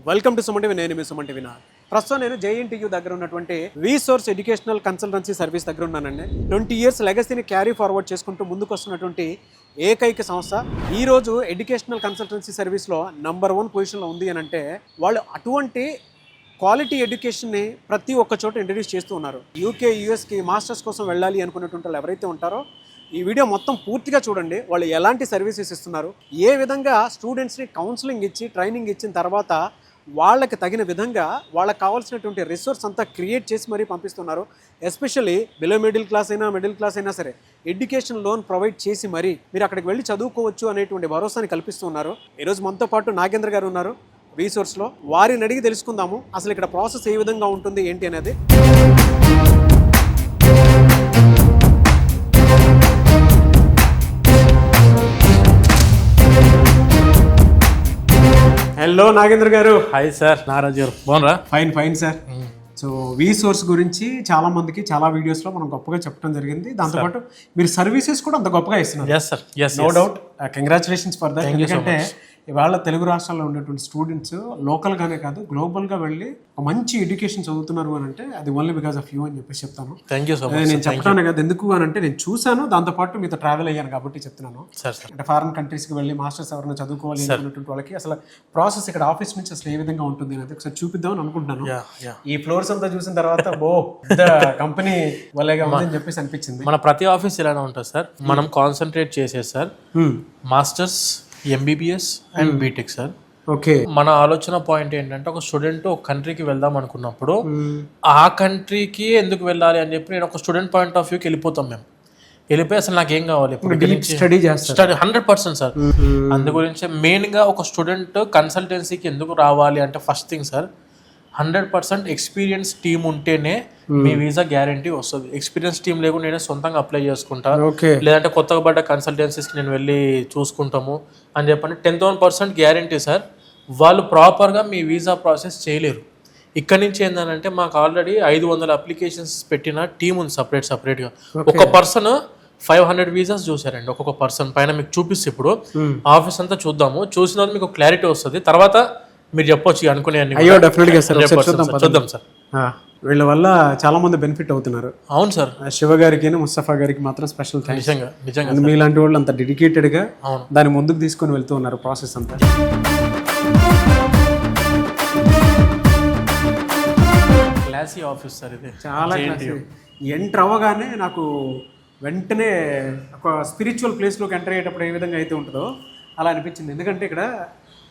Welcome to Suman TV. నేను మీ Suman TV. ప్రస్తుతం నేను జేఎన్టీయూ దగ్గర ఉన్నటువంటి రీసోర్స్ ఎడ్యుకేషనల్ కన్సల్టెన్సీ సర్వీస్ దగ్గర ఉన్నానండి. 20 years లెగసీని క్యారీ ఫార్వర్డ్ చేసుకుంటూ ముందుకు వస్తున్నటువంటి ఏకైక సంస్థ. ఈరోజు ఎడ్యుకేషనల్ కన్సల్టెన్సీ సర్వీస్లో నంబర్ 1 పొజిషన్లో ఉంది అని అంటే వాళ్ళు అటువంటి క్వాలిటీ ఎడ్యుకేషన్ని ప్రతి ఒక్క చోట ఇంట్రడ్యూస్ చేస్తూ ఉన్నారు. యూకే యూఎస్కి మాస్టర్స్ కోసం వెళ్ళాలి అనుకున్నటువంటి వాళ్ళు ఎవరైతే ఉంటారో ఈ వీడియో మొత్తం పూర్తిగా చూడండి. వాళ్ళు ఎలాంటి సర్వీసెస్ ఇస్తున్నారు, ఏ విధంగా స్టూడెంట్స్ని కౌన్సిలింగ్ ఇచ్చి ట్రైనింగ్ ఇచ్చిన తర్వాత వాళ్ళకి తగిన విధంగా వాళ్ళకి కావాల్సినటువంటి రిసోర్స్ అంతా క్రియేట్ చేసి మరీ పంపిస్తున్నారు. ఎస్పెషల్లీ బిలో మిడిల్ క్లాస్ అయినా మిడిల్ క్లాస్ అయినా సరే ఎడ్యుకేషన్ లోన్ ప్రొవైడ్ చేసి మరీ మీరు అక్కడికి వెళ్ళి చదువుకోవచ్చు అనేటువంటి భరోసాని కల్పిస్తున్నారు. ఈరోజు మనతో పాటు నాగేంద్ర గారు ఉన్నారు రీసోర్స్లో. వారిని అడిగి తెలుసుకుందాము అసలు ఇక్కడ ప్రాసెస్ ఏ విధంగా ఉంటుంది ఏంటి అనేది. హలో నాగేంద్ర గారు. హాయ్ సార్, నారాజ్ గారు బాగున్నారా? Fine sir. సో రీసోర్స్ గురించి చాలా మందికి చాలా వీడియోస్లో మనం గొప్పగా చెప్పడం జరిగింది. దాంతోపాటు మీరు సర్వీసెస్ కూడా అంత గొప్పగా ఇస్తున్నారు. Yes sir, yes, no doubt. Congratulations for that. ఎందుకంటే ఇవాళ తెలుగు రాష్ట్రాల్లో ఉన్నటువంటి స్టూడెంట్స్ లోకల్గానే కాదు గ్లోబల్గా వెళ్ళి ఒక మంచి ఎడ్యుకేషన్ చదువుతున్నారు అని అంటే అది ఓన్లీ బికాస్ ఆఫ్ యూ అని చెప్పేసి చెప్తాను. Thank you so much. నేను చెప్తాను కదా ఎందుకు అని అంటే నేను చూశాను, దాంతోపాటు మీతో ట్రావెల్ అయ్యాను కాబట్టి చెప్తున్నాను. అంటే ఫారెన్ కంట్రీస్కి వెళ్ళి మాస్టర్స్ ఎవరైనా చదువుకోవాలి అనుకున్నటువంటి వాళ్ళకి అసలు ప్రాసెస్ ఇక్కడ ఆఫీస్ నుంచి అసలు ఏ విధంగా ఉంటుంది అనేది ఒకసారి చూపిద్దాం అని అనుకుంటున్నాను. ఈ ఫ్లోర్స్ అంతా చూసిన తర్వాత కంపెనీ వాళ్ళగా ఉందని చెప్పేసి అనిపించింది. మన ప్రతి ఆఫీస్ ఇలానే ఉంటుంది సార్. మనం కాన్సన్ట్రేట్ చేసేది sir masters, MBBS and BTech sir. Okay. మన ఆలోచన పాయింట్ ఏంటంటే ఒక స్టూడెంట్ ఒక కంట్రీకి వెళ్దాం అనుకున్నప్పుడు ఆ కంట్రీకి ఎందుకు వెళ్ళాలి అని చెప్పి నేను ఒక స్టూడెంట్ పాయింట్ ఆఫ్ వ్యూకి వెళ్ళిపోతాం. మేము వెళ్ళిపోయి అసలు నాకు ఏం కావాలి స్టడీ చేస్తాను 100% సార్. అందు గురించి మెయిన్గా ఒక స్టూడెంట్ కన్సల్టెన్సీకి ఎందుకు రావాలి అంటే first thing sir 100% experience team ఉంటేనే మీ వీసా గ్యారంటీ వస్తుంది. ఎక్స్పీరియన్స్ టీమ్ లేకుండా నేనే సొంతంగా అప్లై చేసుకుంటా, లేదంటే కొత్తగా పడ్డ కన్సల్టెన్సీస్కి నేను వెళ్ళి చూసుకుంటాము అని చెప్పండి 10,000% గ్యారంటీ సార్. వాళ్ళు ప్రాపర్గా మీ వీసా ప్రాసెస్ చేయలేరు. ఇక్కడ నుంచి ఏంటంటే మాకు ఆల్రెడీ 500 అప్లికేషన్స్ పెట్టిన టీం ఉంది సపరేట్గా. ఒక పర్సన్ 500 వీసాస్ చూసారండి ఒక్కొక్క పర్సన్ పైన. మీకు చూపిస్తే ఇప్పుడు ఆఫీస్ అంతా చూద్దాము, చూసిన మీకు క్లారిటీ వస్తుంది. తర్వాత మీరు చెప్పొచ్చు అనుకునే చూద్దాం సార్. వీళ్ళ వల్ల చాలా మంది బెనిఫిట్ అవుతున్నారు. అవును సార్. శివ గారికి ముస్తఫా గారికి మాత్రం స్పెషల్ థాంక్స్. నిజంగా మీలాంటి వాళ్ళు అంత డెడికేటెడ్ గా దాన్ని ముందుకు తీసుకొని వెళ్తూ ఉన్నారు ప్రాసెస్ అంతా. క్లాసీ ఆఫీస్ సార్ ఇది, చాలా ఎంటర్ అవ్వగానే నాకు వెంటనే ఒక స్పిరిచువల్ ప్లేస్లోకి ఎంటర్ అయ్యేటప్పుడు ఏ విధంగా అయితే ఉంటుందో అలా అనిపించింది. ఎందుకంటే ఇక్కడ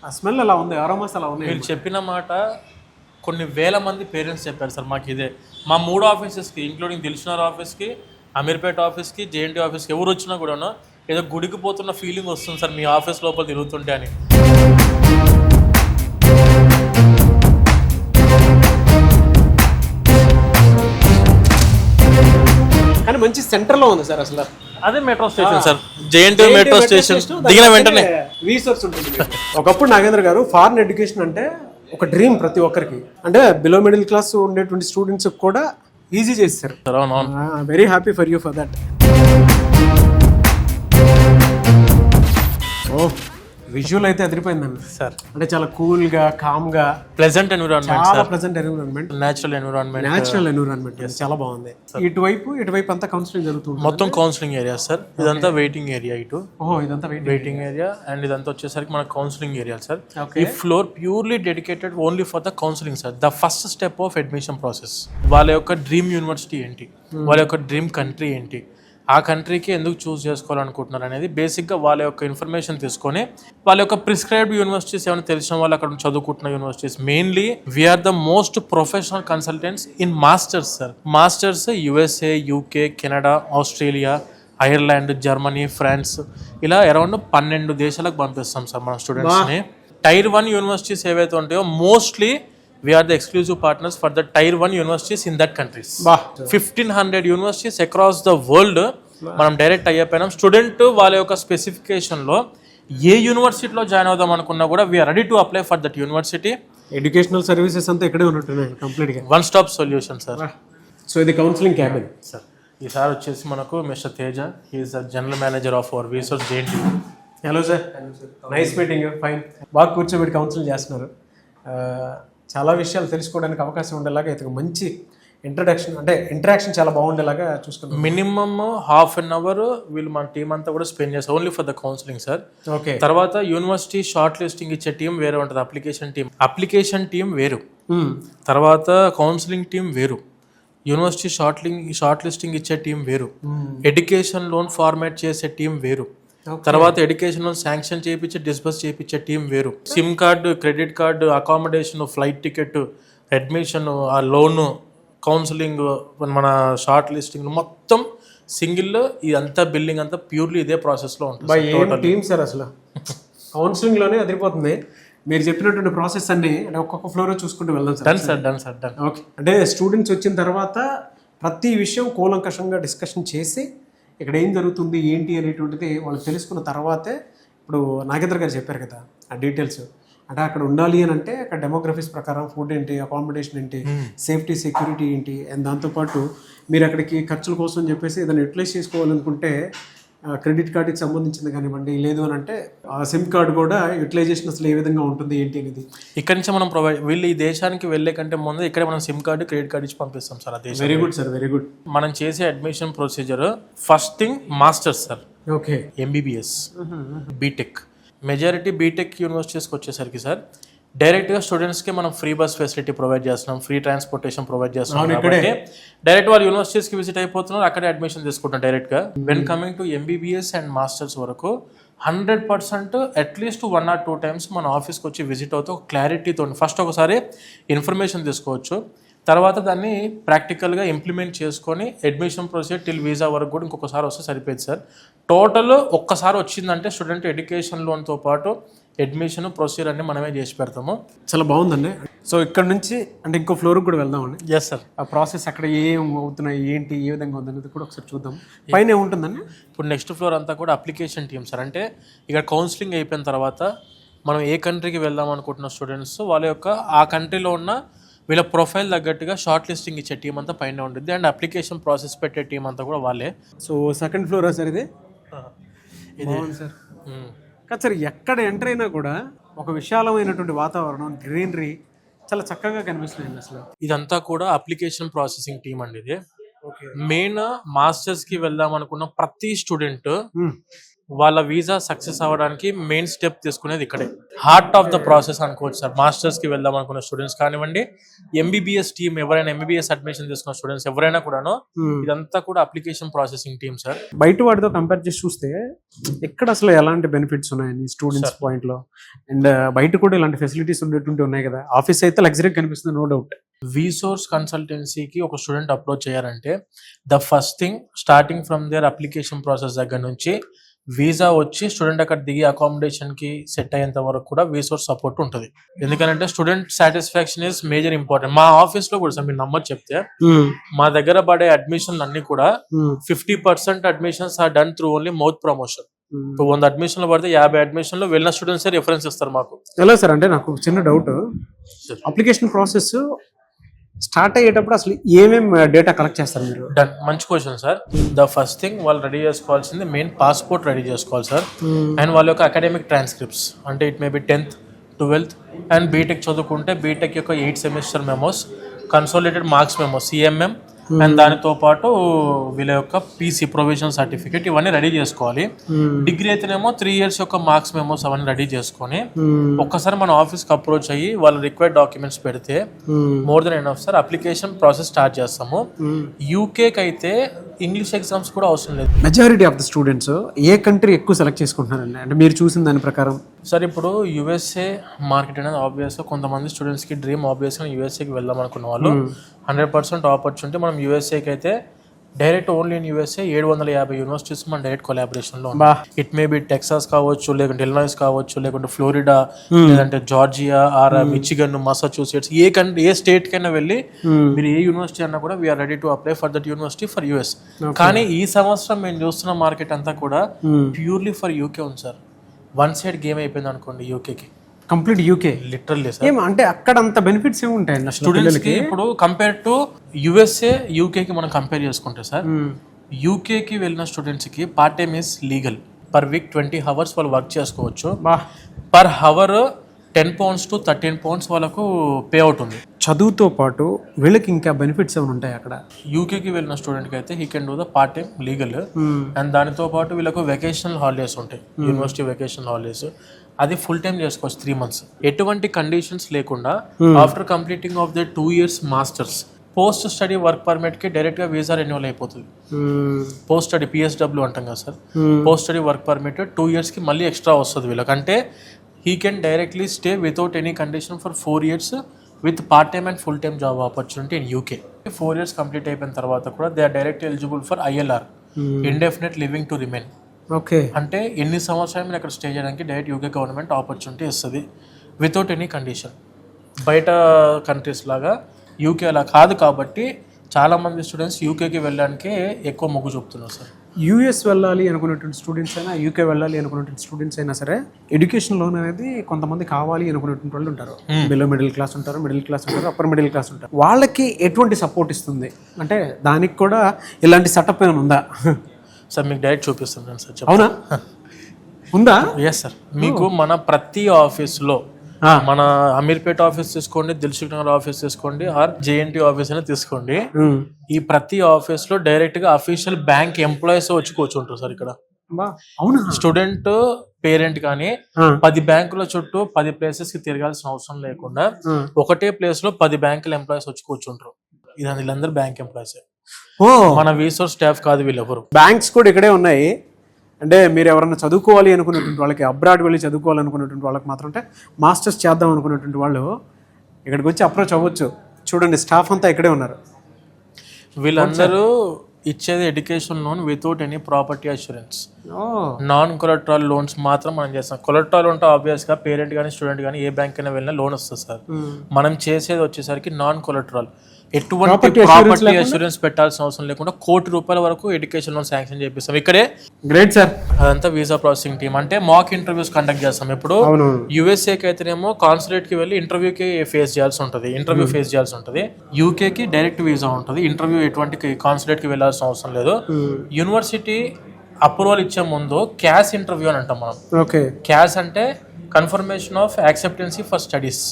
ఆ స్మెల్ అలా ఉంది, అరోమాస్ అలా ఉంది. మీరు చెప్పిన మాట కొన్ని వేల మంది పేరెంట్స్ చెప్పారు సార్ మాకు. ఇదే మా 3 ఆఫీసెస్కి ఇంక్లూడింగ్ దిల్షునగర్ ఆఫీస్కి, అమీర్పేట ఆఫీస్కి, జేఎన్టీ ఆఫీస్కి ఎవరు వచ్చినా కూడా ఏదో గుడికి పోతున్న ఫీలింగ్ వస్తుంది సార్ మీ ఆఫీస్ లోపల తిరుగుతుంటే అని. కానీ మంచి సెంటర్లో ఉంది సార్. అసలు అదే metro station sir, JNT metro station దిగిన వెంటనే రీసోర్స్ ఉంటుంది. ఒకప్పుడు నాగేంద్ర గారు ఫారెన్ ఎడ్యుకేషన్ అంటే ఒక డ్రీమ్ ప్రతి ఒక్కరికి. అంటే బిలో మిడిల్ క్లాస్ ఉండేటువంటి స్టూడెంట్స్ కూడా ఈజీ చేస్తారు. Very happy for you for that. Visual అయితే అదిరిపోయిందండి సార్. అంటే చాలా కూల్ గా, కామ్ గా, ప్లెజెంట్ ఎన్విరాన్మెంట్, చాలా ప్లెజెంట్ ఎన్విరాన్మెంట్, నేచురల్ ఎన్విరాన్మెంట్. చాలా బాగుంది. ఇటువైపు అంతా కౌన్సిలింగ్ జరుగుతుంది. మొత్తం కౌన్సిలింగ్ ఏరియా సార్. ఇదంతా వెయిటింగ్ ఏరియా. ఇదంతా వెయిటింగ్ ఏరియా అండ్ ఇదంతా వచ్చేసరికి మన కౌన్సిలింగ్ ఏరియా సార్. ఈ floor purely dedicated only for the counselling sir. The first step of admission process. వాళ్ళ యొక్క డ్రీమ్ యూనివర్సిటీ ఏంటి, వాళ్ళ యొక్క డ్రీమ్ కంట్రీ ఏంటి, ఆ కంట్రీకి ఎందుకు చూస్ చేసుకోవాలనుకుంటున్నారు అనేది బేసిక్గా వాళ్ళ యొక్క ఇన్ఫర్మేషన్ తీసుకొని వాళ్ళ యొక్క ప్రిస్క్రైబ్డ్ యూనివర్సిటీస్ ఏమైనా తెలిసిన వాళ్ళు అక్కడ చదువుకుంటున్న universities. Mainly we are the most professional consultants in masters sir. Masters USA, UK, Canada, Australia, Ireland, Germany, France ఇలా అరౌండ్ 12 దేశాలకు పంపిస్తాం సార్ మన స్టూడెంట్స్ని. Tier 1 యూనివర్సిటీస్ ఏవైతే ఉంటాయో mostly we are the exclusive partners for the Tier 1 universities in that countries. 1500 universities across the world మనం direct అయ్యిపోయినాం. Student వాళ్ళ యొక్క స్పెసిఫికేషన్లో ఏ యూనివర్సిటీలో జాయిన్ అవుదాం అనుకున్నా కూడా we are ready to apply for that university. Educational services అంతా ఇక్కడే ఉంటున్నాయి కంప్లీట్గా. One stop solution sir. So ఇది కౌన్సిలింగ్ క్యాబిన్ సార్. ఈసారి వచ్చేసి మనకు mister Teja, he is the general manager of our resource JNT. Hello sir, nice meeting. Fine. బాగా కూర్చోబెట్టి కౌన్సిలింగ్ చేస్తున్నారు. చాలా విషయాలు తెలుసుకోవడానికి అవకాశం ఉండేలాగా ఇతను మంచి ఇంటరాక్షన్ చాలా బాగుండేలాగా చూసుకున్నాం. మినిమమ్ హాఫ్ అన్ అవర్ వీళ్ళు మన టీం అంతా కూడా స్పెండ్ చేస్తారు only for the counselling sir. Okay. తర్వాత యూనివర్సిటీ షార్ట్ లిస్టింగ్ ఇచ్చే టీం వేరే ఉంటుంది, అప్లికేషన్ టీం వేరు, తర్వాత కౌన్సిలింగ్ టీం వేరు, యూనివర్సిటీ షార్ట్ లిస్టింగ్ ఇచ్చే టీం వేరు, ఎడ్యుకేషన్ లోన్ ఫార్మాట్ చేసే టీం వేరు, తర్వాత ఎడ్యుకేషన్ లోన్ శాంక్షన్ చేయించి డిస్బర్స్ చేయించే టీం వేరు, SIM card, credit card, accommodation, flight ticket, admission, ఆ లోన్, కౌన్సిలింగ్, మన షార్ట్ లిస్టింగ్ మొత్తం సింగిల్ ఇదంతా బిల్డింగ్ అంతా ప్యూర్లీ ఇదే ప్రాసెస్లో ఉంటుంది. టీమ్ సార్ అసలు కౌన్సిలింగ్లోనే అదిరిపోతుంది. మీరు చెప్పినటువంటి ప్రాసెస్ అన్ని ఒక్కొక్క ఫ్లోర్ చూసుకుంటూ వెళ్దాం సార్. Done sir. ఓకే. అంటే స్టూడెంట్స్ వచ్చిన తర్వాత ప్రతి విషయం కూలంకషంగా డిస్కషన్ చేసి ఇక్కడ ఏం జరుగుతుంది ఏంటి అనేటువంటిది వాళ్ళు తెలుసుకున్న తర్వాతే ఇప్పుడు నాగేంద్ర గారు చెప్పారు కదా ఆ డీటెయిల్స్. అంటే అక్కడ ఉండాలి అని అంటే అక్కడ డెమోగ్రఫీస్ ప్రకారం ఫుడ్ ఏంటి, అకామిడేషన్ ఏంటి, సేఫ్టీ సెక్యూరిటీ ఏంటి, అండ్ దాంతోపాటు మీరు అక్కడికి ఖర్చుల కోసం చెప్పేసి ఏదైనా యూటిలైజ్ చేసుకోవాలనుకుంటే క్రెడిట్ కార్డుకి సంబంధించింది కానివ్వండి, లేదు అని అంటే సిమ్ కార్డు కూడా యూటిలైజేషన్ అసలు ఏ విధంగా ఉంటుంది ఏంటి అనేది ఇక్కడ నుంచి మనం వీళ్ళు ఈ దేశానికి వెళ్ళే కంటే ముందు ఇక్కడ మనం సిమ్ కార్డు, క్రెడిట్ కార్డు ఇచ్చి పంపిస్తాం సార్. ఆ దేశం. Very good sir, very good. మనం చేసే admission procedure first thing masters sir. Okay. MBBS, BTech, majority BTech యూనివర్సిటీస్కి వచ్చేసరికి సార్ డైరెక్ట్గా స్టూడెంట్స్కి మనం ఫ్రీ బస్ ఫెసిలిటీ ప్రొవైడ్ చేస్తున్నాం, ఫ్రీ ట్రాన్స్పోర్టేషన్ ప్రొవైడ్ చేస్తున్నాం కాబట్టి డైరెక్ట్ వాళ్ళు యూనివర్సిటీస్కి విజిట్ అయిపోతున్నారు, అక్కడే అడ్మిషన్ తీసుకుంటాం డైరెక్ట్గా. When coming to MBBS and masters వరకు 100% అట్లీస్ట్ 1 or 2 times మన ఆఫీస్కి వచ్చి విజిట్ అవుతూ క్లారిటీతో ఫస్ట్ ఒకసారి ఇన్ఫర్మేషన్ తీసుకోవచ్చు, తర్వాత దాన్ని ప్రాక్టికల్గా ఇంప్లిమెంట్ చేసుకొని అడ్మిషన్ ప్రొసీజర్ టిల్ వీసా వరకు కూడా ఇంకొకసారి వస్తే సరిపోయింది సార్. టోటల్ ఒక్కసారి వచ్చిందంటే స్టూడెంట్ ఎడ్యుకేషన్ లోన్తో పాటు అడ్మిషన్ ప్రొసీజర్ అన్ని మనమే చేసి పెడతాము. చాలా బాగుందండి. సో ఇక్కడ నుంచి అంటే ఇంకో ఫ్లోర్కి కూడా వెళ్దామండి. Yes sir. ఆ ప్రాసెస్ అక్కడ ఏం అవుతున్నాయి ఏంటి ఏ విధంగా ఉందనేది కూడా ఒకసారి చూద్దాం. పైన ఏముంటుందండి? ఇప్పుడు నెక్స్ట్ ఫ్లోర్ అంతా కూడా అప్లికేషన్ టీమ్ సార్. అంటే ఇక్కడ కౌన్సిలింగ్ అయిపోయిన తర్వాత మనం ఏ కంట్రీకి వెళ్దాం అనుకుంటున్న స్టూడెంట్స్ వాళ్ళ యొక్క ఆ కంట్రీలో ఉన్న వీళ్ళ ప్రొఫైల్ తగ్గట్టుగా షార్ట్ లిస్టింగ్ ఇచ్చే టీం అంతా పైన ఉంటుంది, అండ్ అప్లికేషన్ ప్రాసెస్ పెట్టే టీం అంతా కూడా వాళ్ళే. సో సెకండ్ ఫ్లోర్ సార్ ఇది సార్. కానీ సార్ ఎక్కడ ఎంటర్ అయినా కూడా ఒక విశాలమైనటువంటి వాతావరణం, గ్రీనరీ చాలా చక్కగా కనిపిస్తుంది అసలు. ఇదంతా కూడా అప్లికేషన్ ప్రాసెసింగ్ టీం అండి. ఇది మెయిన్ మాస్టర్స్ కి వెళ్దాం అనుకున్న ప్రతి స్టూడెంట్ వాళ్ళ వీసా సక్సెస్ అవ్వడానికి మెయిన్ స్టెప్ తీసుకునేది ఇక్కడే. హార్ట్ ఆఫ్ ద ప్రాసెస్ అనుకోవచ్చు సార్. మాస్టర్స్ కి వెళ్దాం అనుకున్న స్టూడెంట్స్ కానివ్వండి, ఎంబీబీఎస్ టీమ్ ఎవరైనా ఎంబీబీఎస్ అడ్మిషన్ తీసుకున్న స్టూడెంట్స్ ఎవరైనా కూడాను ఇదంతా కూడా అప్లికేషన్ ప్రాసెసింగ్ టీమ్ సార్. బయట వాటితో కంపేర్ చేసి చూస్తే ఎక్కడ అసలు ఎలాంటి బెనిఫిట్స్ ఉన్నాయని స్టూడెంట్స్ పాయింట్ లో, అండ్ బయట కూడా ఇలాంటి ఫెసిలిటీస్ ఉండేటువంటి ఉన్నాయి కదా. ఆఫీస్ అయితే లగ్జరీ కనిపిస్తుంది, నో డౌట్. వీసోర్స్ కన్సల్టెన్సీకి ఒక స్టూడెంట్ అప్రోచ్ చేయాలంటే the first thing starting from their application process దగ్గర నుంచి వీసా వచ్చి స్టూడెంట్ అక్కడ దిగి అకామిడేషన్ కి సెట్ అయ్యేంత వరకు కూడా వీసోర్స్ సపోర్ట్ ఉంటుంది. ఎందుకంటే student satisfaction is major important. మా ఆఫీస్ లో కూడా సార్ మీరు నమ్మరు చెప్తే మా దగ్గర పడే అడ్మిషన్లు అన్ని కూడా 50% admissions are done through only mouth promotion. 100 అడ్మిషన్లు పడితే 50 అడ్మిషన్లు వెళ్ళిన స్టూడెంట్స్ రిఫరెన్స్ ఇస్తారు మాకు. ఎలా సార్? అంటే నాకు చిన్న డౌట్, అప్లికేషన్ ప్రాసెస్ స్టార్ట్ అయ్యేటప్పుడు అసలు ఏమేమి డేటా కలెక్ట్ చేస్తారు మీరు? డన్, మంచి question sir. The first thing వాళ్ళు రెడీ చేసుకోవాల్సింది మెయిన్ పాస్పోర్ట్ రెడీ చేసుకోవాలి సార్. అండ్ వాళ్ళ యొక్క అకాడమిక్ ట్రాన్స్క్రిప్ట్స్, అంటే it may be 10th, 12th and BTech చదువుకుంటే బీటెక్ యొక్క 8 semester memos, consolidated marks memos CMM, and దానితో పాటు వీళ్ళ యొక్క పీసీ ప్రొవిజనల్ సర్టిఫికేట్ ఇవన్నీ రెడీ చేసుకోవాలి. డిగ్రీ అయితేనేమో 3 years యొక్క మార్క్స్ మెమోస్ అవన్నీ రెడీ చేసుకొని ఒక్కసారి మన ఆఫీస్కి అప్రోచ్ అయ్యి వాళ్ళ రిక్వైర్డ్ డాక్యుమెంట్స్ పెడితే more than enough sir. Application process start చేస్తాము. యూకేకి అయితే ఇంగ్లీష్ ఎగ్జామ్స్ కూడా అవసరం లేదు. Majority of the students A country ఎక్కువ సెలెక్ట్ చేసుకుంటున్నారండి అంటే మీరు చూసిన దాని ప్రకారం? సార్ ఇప్పుడు యుఎస్ఏ మార్కెట్ అనేది ఆబ్వియస్గా కొంతమంది స్టూడెంట్స్కి డ్రీమ్, ఆబ్వియస్గా యూఎస్ఏకి వెళ్దాం అనుకున్న వాళ్ళు 100% ఆపర్చునిటీ. మనం యూఎస్ఏకి అయితే direct only in USA 750 universities మన డైరెక్ట్ కొలాబరేషన్లో ఉన్నాయి. ఇట్ మే బి టెక్సాస్ కావచ్చు, లేకుంటే ఇలినాయిస్ కావచ్చు, లేకుంటే ఫ్లోరిడా, లేదంటే జార్జియా ఆర్ మిచిగన్, మసాచ్యూసెట్స్, ఏ స్టేట్ కైనా వెళ్ళి మీరు ఏ యూనివర్సిటీ అన్నా కూడా we are ready to apply for that university for US. కానీ ఈ సంవత్సరం మేము చూస్తున్న మార్కెట్ అంతా కూడా ప్యూర్లీ ఫర్ యూకే ఉంది సార్. వన్ సైడ్ గేమ్ అయిపోయింది అనుకోండి యూకేకి, కంప్లీట్ యూకే లిటరల్లీ సార్. అంటే అక్కడ అంత బెనిఫిట్స్ ఏమి ఉంటాయి స్టూడెంట్స్ కి? ఇప్పుడు కంపేర్ టు యుఎస్ఏ యూకేకి మనం కంపేర్ చేసుకుంటే సార్, యూకేకి వెళ్ళిన స్టూడెంట్స్ కి part time is legal. Per week 20 hours వాళ్ళు వర్క్ చేసుకోవచ్చు. పర్ హవర్ £10 to £13 వాళ్ళకు పే అవుట్ ఉంది. చదువుతో పాటు వీళ్ళకి ఇంకా బెనిఫిట్స్ ఏమైనా ఉంటాయి అక్కడ? యూకేకి వెళ్ళిన స్టూడెంట్కి అయితే he can do the part time legal, and దానితో పాటు వీళ్ళకు వెకేషనల్ హాలిడేస్ ఉంటాయి, యూనివర్సిటీ వెకేషనల్ హాలిడేస్. అది ఫుల్ టైం చేసుకోవచ్చు 3 months, ఎటువంటి కండిషన్స్ లేకుండా. After completing of the 2 years masters, post study work పర్మిట్కి డైరెక్ట్గా వీసా రెన్యువల్ అయిపోతుంది. పోస్ట్ స్టడీ PSW అంటాం కదా sir, post study work permit 2 yearsకి మళ్ళీ ఎక్స్ట్రా వస్తుంది వీళ్ళకంటే. He can directly stay without any condition for 4 years with part time and full time job opportunity in UK. 4 years complete అయిపోయిన తర్వాత కూడా they are direct eligible for ILR, indefinite living to remain. Okay, అంటే ఎన్ని సంవత్సరాలు మీరు అక్కడ stay చేయడానికి direct UK government opportunity ఇస్తుంది వితౌట్ ఎనీ కండిషన్. బయట కంట్రీస్ లాగా UK అలా కాదు కాబట్టి చాలామంది స్టూడెంట్స్ UKకి వెళ్ళడానికి ఎక్కువ మొగ్గు చూపుతున్నారు సార్. US వెళ్ళాలి అనుకున్నటువంటి స్టూడెంట్స్ అయినా, UK వెళ్ళాలి అనుకున్నటువంటి స్టూడెంట్స్ అయినా సరే, ఎడ్యుకేషన్ లోన్ అనేది కొంతమంది కావాలి అనుకున్నటువంటి వాళ్ళు ఉంటారు. బిలో మిడిల్ క్లాస్ ఉంటారు, మిడిల్ క్లాస్ ఉంటారు, అప్పర్ మిడిల్ క్లాస్ ఉంటారు. వాళ్ళకి ఎటువంటి సపోర్ట్ ఇస్తుంది అంటే దానికి కూడా ఇలాంటి సెటప్ ఏమైనా ఉందా? సార్ మీకు డైరెక్ట్ చూపిస్తున్నాను సార్. అవునా, ఉందా? Yes sir. మీకు మన ప్రతి ఆఫీస్లో, మన అమీర్పేట ఆఫీస్ తీసుకోండి, దిల్సుఖ్ నగర్ ఆఫీస్ తీసుకోండి, ఆర్ JNT ఆఫీస్ అయినా తీసుకోండి, ఈ ప్రతి ఆఫీస్ లో డైరెక్ట్ గా అఫీషియల్ బ్యాంక్ ఎంప్లాయీస్ వచ్చి కూర్చుంటారు సార్ ఇక్కడ. అవునా? స్టూడెంట్ పేరెంట్ కానీ 10 బ్యాంకుల చుట్టూ 10 ప్లేసెస్ కి తిరగాల్సిన అవసరం లేకుండా ఒకటే ప్లేస్ లో 10 బ్యాంకుల ఎంప్లాయీస్ వచ్చి కూర్చుంటారు. వీళ్ళందరూ బ్యాంక్ ఎంప్లాయీస్, మన వీసోర్ స్టాఫ్ కాదు వీళ్ళెవరు. బ్యాంక్స్ కూడా ఇక్కడే ఉన్నాయి. అంటే మీరు ఎవరైనా చదువుకోవాలి అనుకున్నటువంటి వాళ్ళకి, అబ్రాడ్ వెళ్ళి చదువుకోవాలనుకున్నటువంటి వాళ్ళకి మాత్రం, అంటే మాస్టర్స్ చేద్దాం అనుకున్నటువంటి వాళ్ళు ఇక్కడికి వచ్చి అప్రోచ్ అవ్వచ్చు. చూడండి, స్టాఫ్ అంతా ఇక్కడే ఉన్నారు. వీళ్ళందరూ ఇచ్చేది education loan without any property assurance, non collateral loans మాత్రం మనం చేస్తాం. కొలెటరల్ ఉంటే ఆబ్వియస్ గా పేరెంట్ కానీ స్టూడెంట్ కానీ ఏ బ్యాంక్ అయినా వెళ్ళినా లోన్ వస్తుంది సార్. మనం చేసేది వచ్చేసరికి నాన్ కొలెటరల్, ఎటువంటి ప్రాపర్టీ అష్యూరెన్స్ పెట్టాల్సిన అవసరం లేకుండా ₹1,00,00,000 వరకు ఎడ్యుకేషన్ లోన్ శాంక్షన్ చేపిస్తాం ఇక్కడే. Great sir. అదంతా వీసా ప్రాసెసింగ్ టీమ్. అంటే మాక్ ఇంటర్వ్యూస్ కండక్ట్ చేస్తాం. ఇప్పుడు USA అయితేనేమో కాన్సులేట్ కి వెళ్ళి ఇంటర్వ్యూకి ఫేస్ చేయాల్సి ఉంటుంది, UK కి డైరెక్ట్ వీసా ఉంటుంది, ఇంటర్వ్యూ ఎటువంటి కాన్సులేట్ కి వెళ్ళాల్సిన అవసరం లేదు. యూనివర్సిటీ అప్రూవల్ ఇచ్చే ముందు క్యాష్ ఇంటర్వ్యూ అని అంటాం మనం. క్యాష్ అంటే confirmation of acceptancy for studies.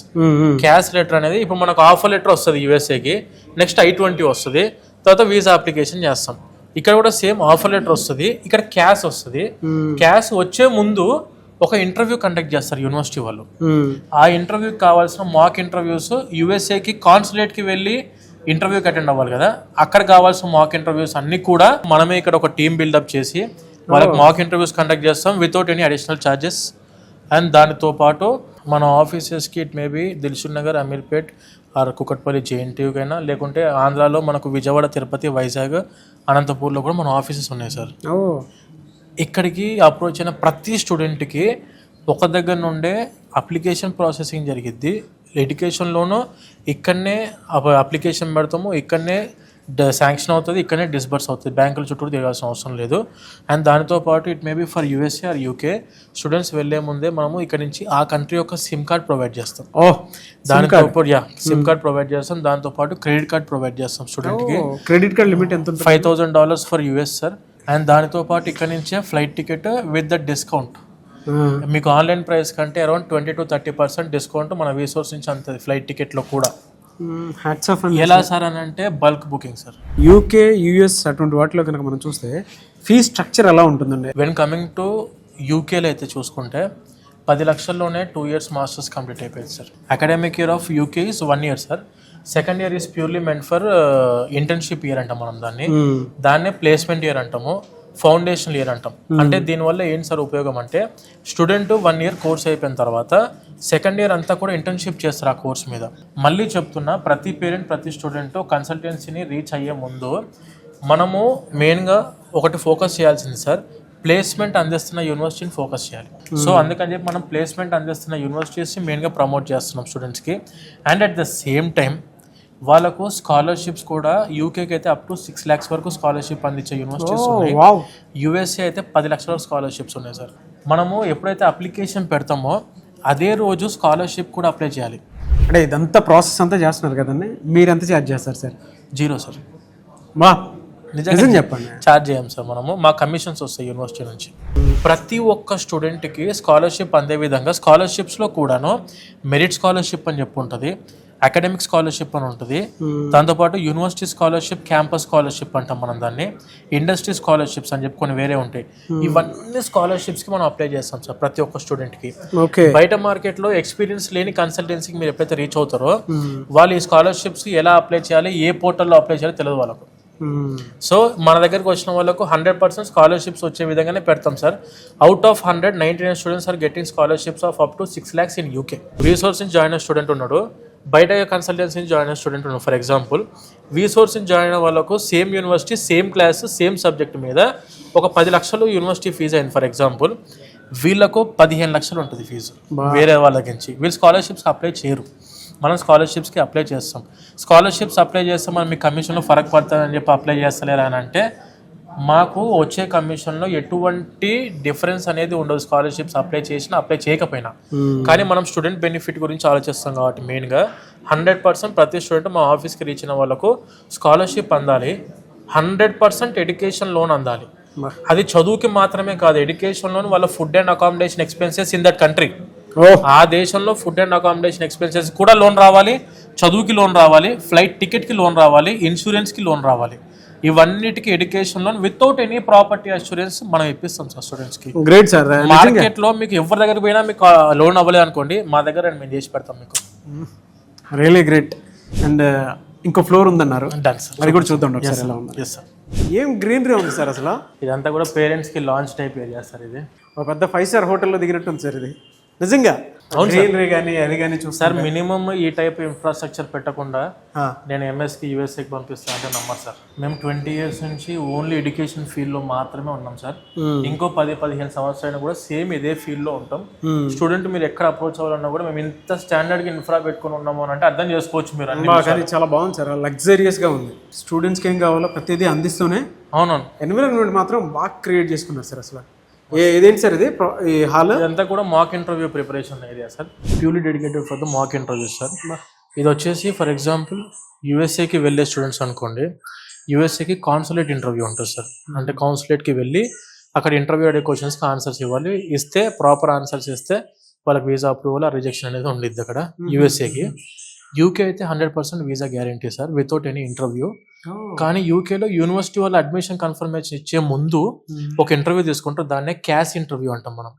Cash letter అనేది ఇప్పుడు మనకు ఆఫర్ లెటర్ వస్తుంది USAకి, నెక్స్ట్ I-20 వస్తుంది, తర్వాత వీసా అప్లికేషన్ చేస్తాం. ఇక్కడ కూడా సేమ్ ఆఫర్ లెటర్ వస్తుంది, ఇక్కడ క్యాష్ వస్తుంది. క్యాష్ వచ్చే ముందు ఒక ఇంటర్వ్యూ కండక్ట్ చేస్తారు యూనివర్సిటీ వాళ్ళు. ఆ ఇంటర్వ్యూకి కావాల్సిన మాక్ ఇంటర్వ్యూస్ USAకి కాన్సులేట్కి వెళ్ళి ఇంటర్వ్యూకి అటెండ్ అవ్వాలి కదా, అక్కడ కావాల్సిన మాక్ ఇంటర్వ్యూస్ అన్ని కూడా మనమే ఇక్కడ ఒక టీమ్ బిల్డప్ చేసి వాళ్ళకి మాక్ ఇంటర్వ్యూస్ కండక్ట్ చేస్తాం without any additional charges. And దానితో పాటు మన ఆఫీసెస్కి it maybe Dilsukhnagar, Ameerpet or Kukatpally JNTU అయినా, లేకుంటే ఆంధ్రాలో మనకు విజయవాడ, తిరుపతి, వైజాగ్, అనంతపూర్లో కూడా మన ఆఫీసెస్ ఉన్నాయి సార్. ఇక్కడికి అప్రోచ్ అయిన ప్రతి స్టూడెంట్కి ఒక దగ్గర నుండే అప్లికేషన్ ప్రాసెసింగ్ జరిగిద్ది. ఎడ్యుకేషన్లోనూ ఇక్కడనే అప్లికేషన్ పెడతాము, ఇక్కడనే శాంక్షన్ అవుతుంది, ఇక్కడనే డిస్బర్స్ అవుతుంది, బ్యాంకుల చుట్టూ తిరగాల్సిన అవసరం లేదు. అండ్ దానితో పాటు it maybe for USA or UK students వెళ్లే ముందే మనము ఇక్కడ నుంచి ఆ కంట్రీ యొక్క సిమ్ కార్డ్ ప్రొవైడ్ చేస్తాం. దానితో పాటు సిమ్ కార్డ్ ప్రొవైడ్ చేస్తాం, దాంతో పాటు క్రెడిట్ కార్డ్ ప్రొవైడ్ చేస్తాం స్టూడెంట్కి. క్రెడిట్ కార్డ్ లిమిట్ ఎంత? $5,000 ఫర్ US సార్. అండ్ దానితో పాటు ఇక్కడ నుంచే flight ticket with the discount. మీకు ఆన్లైన్ ప్రైస్ కంటే అరౌండ్ 20 to 30% డిస్కౌంట్ మన వీసోర్స్ నుంచి అంతది ఫ్లైట్ టికెట్లో కూడా. ఎలా సార్ అని అంటే bulk booking sir. UK, US అటువంటి వాటిలో కనుక మనం చూస్తే ఫీ స్ట్రక్చర్ ఎలా ఉంటుందండి? వెన్ కమింగ్ టు UKలో అయితే చూసుకుంటే 10 లక్షల్లోనే 2 years మాస్టర్స్ కంప్లీట్ అయిపోయింది sir. Academic year of UK is 1 year sir. Second year is purely meant for internship year అంటాం మనం దాన్నే ప్లేస్మెంట్ ఇయర్ అంటాము, ఫౌండేషన్ ఇయర్ అంటాం. అంటే దీనివల్ల ఏంటి సార్ ఉపయోగం అంటే, స్టూడెంట్ 1 year కోర్స్ అయిపోయిన తర్వాత సెకండ్ ఇయర్ అంతా కూడా ఇంటర్న్షిప్ చేస్తారు ఆ కోర్స్ మీద. మళ్ళీ చెప్తున్నా, ప్రతి పేరెంట్, ప్రతి స్టూడెంట్ కన్సల్టెన్సీని రీచ్ అయ్యే ముందు మనము మెయిన్గా ఒకటి ఫోకస్ చేయాల్సింది సార్, ప్లేస్మెంట్ అందిస్తున్న యూనివర్సిటీని ఫోకస్ చేయాలి. సో అందుకని చెప్పి మనం ప్లేస్మెంట్ అందిస్తున్న యూనివర్సిటీస్ని మెయిన్గా ప్రమోట్ చేస్తున్నాం స్టూడెంట్స్కి. And at the same time వాళ్ళకు స్కాలర్షిప్స్ కూడా UKకి అయితే అప్ టు 6 lakhs వరకు స్కాలర్షిప్ అందించే యూనివర్సిటీస్ ఉన్నాయి. USA అయితే 10 లక్షల స్కాలర్షిప్స్ ఉన్నాయి సార్. మనము ఎప్పుడైతే అప్లికేషన్ పెడతామో అదే రోజు స్కాలర్షిప్ కూడా అప్లై చేయాలి. అంటే ఇదంతా ప్రాసెస్ అంతా చేస్తున్నారు కదండి, మీరు ఎంత ఛార్జ్ చేస్తారు సార్? 0 సార్. వా, నిజం చెప్పండి. ఛార్జ్ చేయం సార్ మనము, మా కమిషన్స్ వస్తాయి యూనివర్సిటీ నుంచి. ప్రతి ఒక్క స్టూడెంట్కి స్కాలర్షిప్ అందే విధంగా స్కాలర్షిప్స్లో కూడాను మెరిట్ స్కాలర్షిప్ అని చెప్పి ఉంటుంది, అకాడమిక్ స్కాలర్షిప్ అని ఉంటుంది, దాంతోపాటు యూనివర్సిటీ స్కాలర్షిప్, క్యాంపస్ స్కాలర్షిప్ అంటాం మనం దాన్ని, ఇండస్ట్రీ స్కాలర్షిప్స్ అని చెప్పి కొన్ని వేరే ఉంటాయి. ఇవన్నీ స్కాలర్షిప్స్కి మనం అప్లై చేస్తాం సార్ ప్రతి ఒక్క స్టూడెంట్కి. బయట మార్కెట్లో ఎక్స్పీరియన్స్ లేని కన్సల్టెన్సీకి మీరు ఎప్పుడైతే రీచ్ అవుతారో వాళ్ళు ఈ స్కాలర్షిప్స్కి ఎలా అప్లై చేయాలి, ఏ పోర్టల్లో అప్లై చేయాలో తెలియదు వాళ్ళకు. సో మన దగ్గరకు వచ్చిన వాళ్ళకు 100% స్కాలర్షిప్స్ వచ్చే విధంగానే పెడతాం sir. Out of 100, 99 students are getting scholarships of up to 6 lakhs in UK. Resource నుంచి జాయిన్ అయిన స్టూడెంట్ ఉన్నాడు, బయట కన్సల్టెన్సీ నుంచి జాయిన్ అయిన స్టూడెంట్ ఉన్నాడు. ఫర్ ఎగ్జాంపుల్ వీసోర్స్ నుంచి జాయిన్ అయిన వాళ్ళకు same university, same class, same subject మీద ఒక 10 లక్షలు యూనివర్సిటీ ఫీజు అయింది ఫర్ ఎగ్జాంపుల్, వీళ్ళకు 15 లక్షలు ఉంటుంది ఫీజు వేరే వాళ్ళ నుంచి. వీళ్ళు స్కాలర్షిప్స్ అప్లై చేయరు, మనం స్కాలర్షిప్స్కి అప్లై చేస్తాం. స్కాలర్షిప్స్ అప్లై చేస్తే మనం మీ కమిషన్లో ఫరక్ పడుతుందని చెప్పి అప్లై చేస్తలేరా అని అంటే మాకు వచ్చే కమిషన్లో ఎటువంటి డిఫరెన్స్ అనేది ఉండదు, స్కాలర్షిప్స్ అప్లై చేసినా అప్లై చేయకపోయినా. కానీ మనం స్టూడెంట్ బెనిఫిట్ గురించి ఆలోచిస్తాం కాబట్టి మెయిన్గా 100% ప్రతి స్టూడెంట్ మా ఆఫీస్కి రీచ్ అయిన వాళ్ళకు స్కాలర్షిప్ అందాలి, 100% ఎడ్యుకేషన్ లోన్ అందాలి. అది చదువుకి మాత్రమే కాదు, ఎడ్యుకేషన్ లోన్ వాళ్ళ food and accommodation expenses in that country, ఆ దేశంలో ఫుడ్ అండ్ అకామిడేషన్ ఎక్స్పెన్సెస్ కూడా లోన్ రావాలి, చదువుకి లోన్ రావాలి, ఫ్లైట్ టికెట్కి లోన్ రావాలి, ఇన్సూరెన్స్కి లోన్ రావాలి. ఇవన్నిటికీ education loan without any property assurance మనం ఇప్పిస్తాం సార్ స్టూడెంట్స్కి. Great sir. మార్కెట్లో మీకు ఎవరి దగ్గర పోయినా మీకు లోన్ అవ్వలేదు అనుకోండి, మా దగ్గర మేము చేసి పెడతాం మీకు. Really great. అండ్ ఇంకో ఫ్లోర్ ఉందన్నారు, డన్ సార్, అది కూడా చూద్దాం ఒకసారి ఎలా ఉంది. Yes sir. ఏం గ్రీనరీ ఉంది సార్ అసలు. ఇదంతా కూడా పేరెంట్స్కి లాంచ్ టైప్ ఏరియా సార్. ఇది ఒక పెద్ద 5-star హోటల్లో దిగినట్టు ఉంది సార్ ఇది నిజంగా. గ్రీనరీ కానీ అది కానీ చూస్తారు. మినిమం ఈ టైప్ ఇన్ఫ్రాస్ట్రక్చర్ పెట్టకుండా నేను ఎంఎస్కి యూఎస్ఏకి పంపిస్తాను అంటే నమ్మరు సార్. మేము 20 years నుంచి ఓన్లీ ఎడ్యుకేషన్ ఫీల్డ్లో మాత్రమే ఉన్నాం సార్. ఇంకో 10-15 సంవత్సరాలు కూడా సేమ్ ఇదే ఫీల్డ్లో ఉంటాం. స్టూడెంట్ మీరు ఎక్కడ అప్రోచ్ అవ్వాలన్నా కూడా మేము ఇంత స్టాండర్డ్గా ఇన్ఫ్రా పెట్టుకుని ఉన్నాము అని అంటే అర్థం చేసుకోవచ్చు మీరు. కానీ చాలా బాగుంది సార్, లగ్జరియస్గా ఉంది. స్టూడెంట్స్కి ఏం కావాలో ప్రతిదీ అందిస్తూనే అవునవును ఎన్విరాన్మెంట్ మాత్రం బాగా క్రియేట్ చేసుకున్నారు సార్. అసలు ఇదేంటి సార్ ఇది ఈ హాల్? ఇదంతా కూడా mock interview preparation area sir, purely dedicated for the mock interviews sir. ఇది వచ్చేసి ఫర్ ఎగ్జాంపుల్ యూఎస్ఏకి వెళ్ళే స్టూడెంట్స్ అనుకోండి, యూఎస్ఏకి కాన్సులేట్ ఇంటర్వ్యూ ఉంటుంది సార్. అంటే కాన్సులేట్కి వెళ్ళి అక్కడ ఇంటర్వ్యూ అడిగే క్వశ్చన్స్కి ఆన్సర్స్ ఇవ్వాలి. ఇస్తే ప్రాపర్ ఆన్సర్స్ ఇస్తే వాళ్ళకి వీసా అప్రూవల్, రిజెక్షన్ అనేది ఉండిద్ది అక్కడ యూఎస్ఏకి. యూకే అయితే 100% visa guarantee sir without any interview. కానీ యూకేలో యూనివర్సిటీ వాళ్ళు అడ్మిషన్ కన్ఫర్మేషన్ ఇచ్చే ముందు ఒక ఇంటర్వ్యూ తీసుకుంటారు, దాన్నే క్యాష్ ఇంటర్వ్యూ అంటాం మనం.